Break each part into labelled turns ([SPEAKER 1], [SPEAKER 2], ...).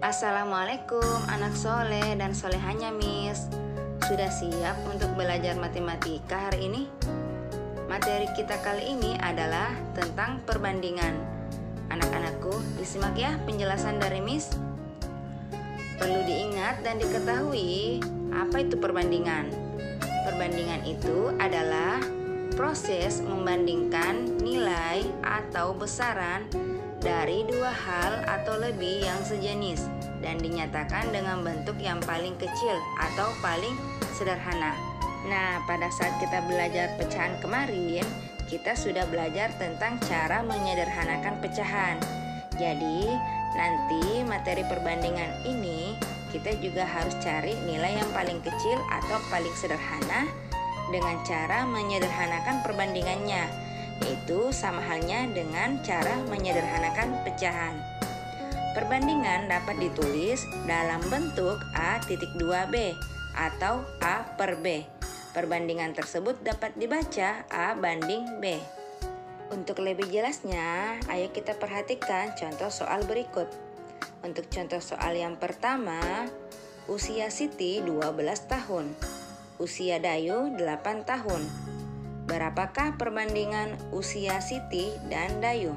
[SPEAKER 1] Assalamualaikum anak soleh dan solehanya Miss. Sudah siap untuk belajar matematika hari ini? Materi kita kali ini adalah tentang perbandingan. Anak-anakku, disimak ya penjelasan dari Miss. Perlu diingat dan diketahui, apa itu perbandingan? Perbandingan itu adalah proses membandingkan nilai atau besaran dari dua hal atau lebih yang sejenis dan dinyatakan dengan bentuk yang paling kecil atau paling sederhana. Nah, pada saat kita belajar pecahan kemarin, kita sudah belajar tentang cara menyederhanakan pecahan. Jadi, nanti materi perbandingan ini kita juga harus cari nilai yang paling kecil atau paling sederhana dengan cara menyederhanakan perbandingannya, yaitu sama halnya dengan cara menyederhanakan pecahan. Perbandingan dapat ditulis dalam bentuk A.2b atau A per B. Perbandingan tersebut dapat dibaca A banding B. Untuk lebih jelasnya, ayo kita perhatikan contoh soal berikut. Untuk contoh soal yang pertama, usia Siti 12 tahun, usia Dayu 8 tahun. Berapakah perbandingan usia Siti dan Dayu?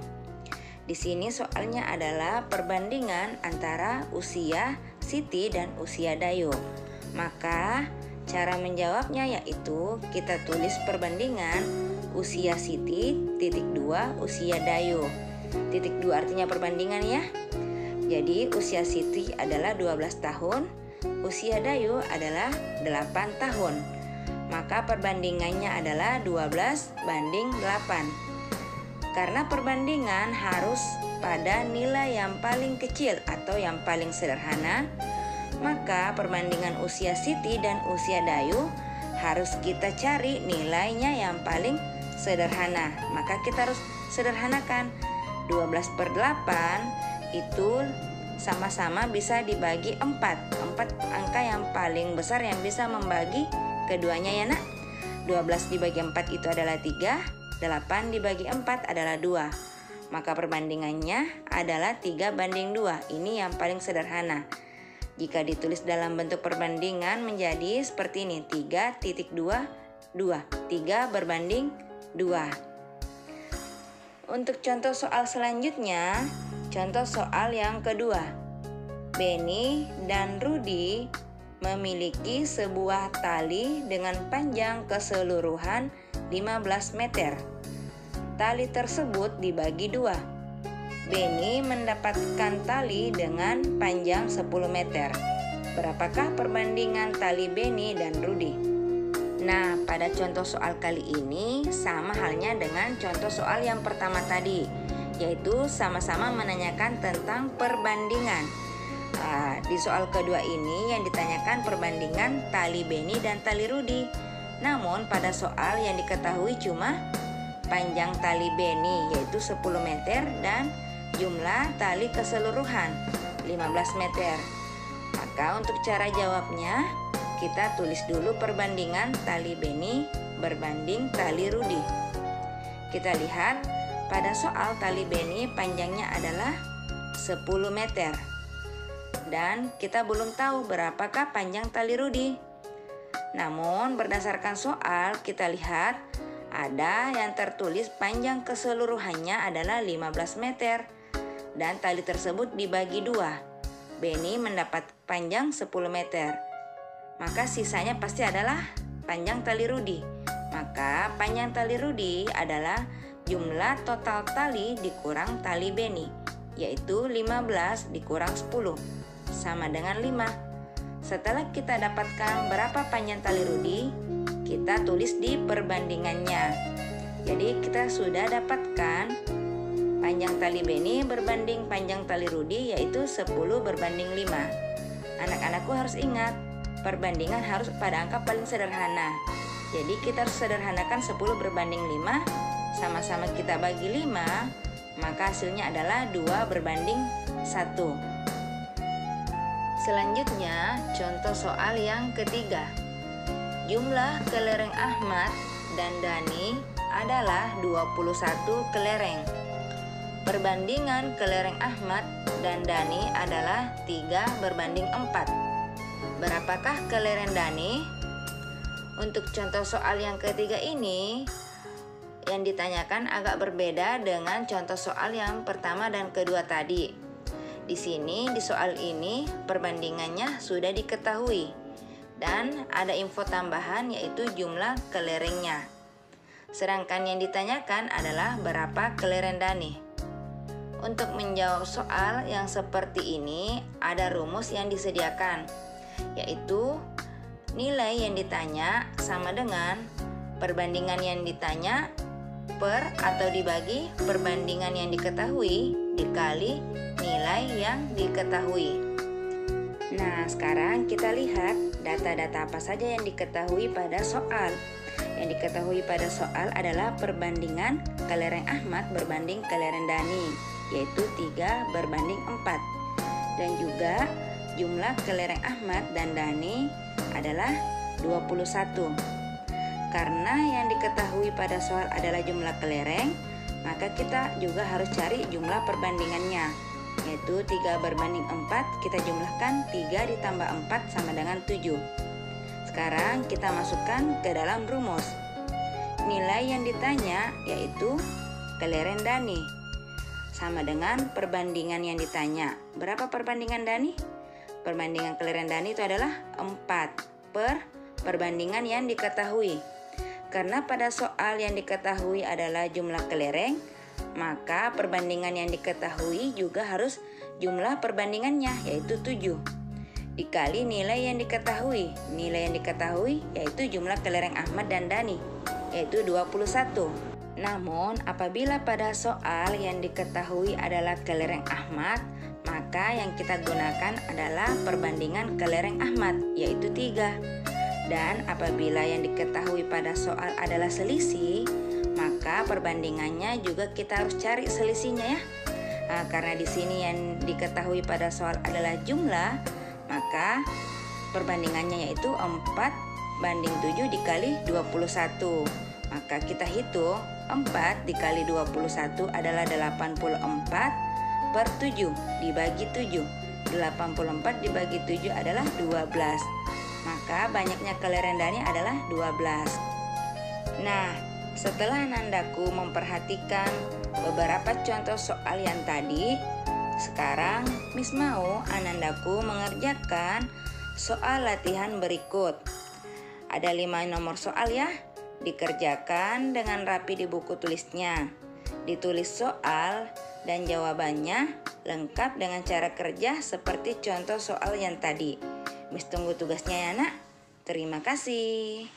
[SPEAKER 1] Di sini soalnya adalah perbandingan antara usia Siti dan usia Dayu. Maka cara menjawabnya yaitu kita tulis perbandingan usia Siti titik 2 usia Dayu. Titik 2 artinya perbandingan ya. Jadi usia Siti adalah 12 tahun, usia Dayu adalah 8 tahun. Maka perbandingannya adalah 12 banding 8. Karena perbandingan harus pada nilai yang paling kecil atau yang paling sederhana, maka perbandingan usia Siti dan usia Dayu harus kita cari nilainya yang paling sederhana. Maka kita harus sederhanakan. 12 per 8 itu sama-sama bisa dibagi 4. 4 angka yang paling besar yang bisa membagi keduanya ya nak. 12 dibagi 4 itu adalah 3, 8 dibagi 4 adalah 2. Maka perbandingannya adalah 3 banding 2. Ini yang paling sederhana. Jika ditulis dalam bentuk perbandingan menjadi seperti ini, 3.2, 2. 3 berbanding 2. Untuk contoh soal selanjutnya, contoh soal yang kedua. Benny dan Rudy memiliki sebuah tali dengan panjang keseluruhan 15 meter. Tali tersebut dibagi 2. Benny mendapatkan tali dengan panjang 10 meter. Berapakah perbandingan tali Benny dan Rudy? Nah, pada contoh soal kali ini sama halnya dengan contoh soal yang pertama tadi, yaitu sama-sama menanyakan tentang perbandingan. Di soal kedua ini yang ditanyakan perbandingan tali Benny dan tali Rudy. Namun pada soal yang diketahui cuma panjang tali Benny yaitu 10 meter dan jumlah tali keseluruhan 15 meter. Maka untuk cara jawabnya kita tulis dulu perbandingan tali Benny berbanding tali Rudy. Kita lihat pada soal tali Benny panjangnya adalah 10 meter. Dan kita belum tahu berapakah panjang tali Rudy. Namun berdasarkan soal kita lihat ada yang tertulis panjang keseluruhannya adalah 15 meter dan tali tersebut dibagi 2. Benny mendapat panjang 10 meter. Maka sisanya pasti adalah panjang tali Rudy. Maka panjang tali Rudy adalah jumlah total tali dikurang tali Benny, yaitu 15 dikurang 10 sama dengan 5. Setelah kita dapatkan berapa panjang tali Rudy, kita tulis di perbandingannya. Jadi kita sudah dapatkan panjang tali Benny berbanding panjang tali Rudy yaitu 10 berbanding 5. Anak-anakku harus ingat, perbandingan harus pada angka paling sederhana. Jadi kita harus sederhanakan 10 berbanding 5, sama-sama kita bagi 5, maka hasilnya adalah 2 berbanding 1. Selanjutnya, contoh soal yang ketiga. Jumlah kelereng Ahmad dan Dani adalah 21 kelereng. Perbandingan kelereng Ahmad dan Dani adalah 3:4. Berapakah kelereng Dani? Untuk contoh soal yang ketiga ini, yang ditanyakan agak berbeda dengan contoh soal yang pertama dan kedua tadi. Di sini, di soal ini, perbandingannya sudah diketahui. Dan ada info tambahan yaitu jumlah kelerengnya. Sedangkan yang ditanyakan adalah berapa kelereng Dani. Untuk menjawab soal yang seperti ini, ada rumus yang disediakan, yaitu nilai yang ditanya sama dengan perbandingan yang ditanya per atau dibagi perbandingan yang diketahui dikali nilai yang diketahui. Nah, sekarang kita lihat data-data apa saja yang diketahui pada soal. Yang diketahui pada soal adalah perbandingan kelereng Ahmad berbanding kelereng Dani, yaitu 3:4. Dan juga jumlah kelereng Ahmad dan Dani adalah 21. Karena yang diketahui pada soal adalah jumlah kelereng, maka kita juga harus cari jumlah perbandingannya, yaitu 3:4. Kita jumlahkan 3 ditambah 4 sama dengan 7. Sekarang kita masukkan ke dalam rumus. Nilai yang ditanya yaitu kelereng Dani sama dengan perbandingan yang ditanya. Berapa perbandingan Dani? Perbandingan kelereng Dani itu adalah 4 per perbandingan yang diketahui. Karena pada soal yang diketahui adalah jumlah kelereng, maka perbandingan yang diketahui juga harus jumlah perbandingannya, yaitu 7. Dikali nilai yang diketahui. Nilai yang diketahui yaitu jumlah kelereng Ahmad dan Dani, yaitu 21. Namun, apabila pada soal yang diketahui adalah kelereng Ahmad, maka yang kita gunakan adalah perbandingan kelereng Ahmad, yaitu 3. Dan apabila yang diketahui pada soal adalah selisih, maka perbandingannya juga kita harus cari selisihnya ya. Nah, karena di sini yang diketahui pada soal adalah jumlah, maka perbandingannya yaitu 4:7 dikali 21. Maka kita hitung 4 dikali 21 adalah 84/7 dibagi 7. 84 dibagi 7 adalah 12. Maka banyaknya kelereng Dani adalah 12. Nah, setelah Anandaku memperhatikan beberapa contoh soal yang tadi, sekarang Miss mau Anandaku mengerjakan soal latihan berikut. Ada 5 nomor soal ya. Dikerjakan dengan rapi di buku tulisnya. Ditulis soal dan jawabannya lengkap dengan cara kerja seperti contoh soal yang tadi. Miss tunggu tugasnya ya nak. Terima kasih.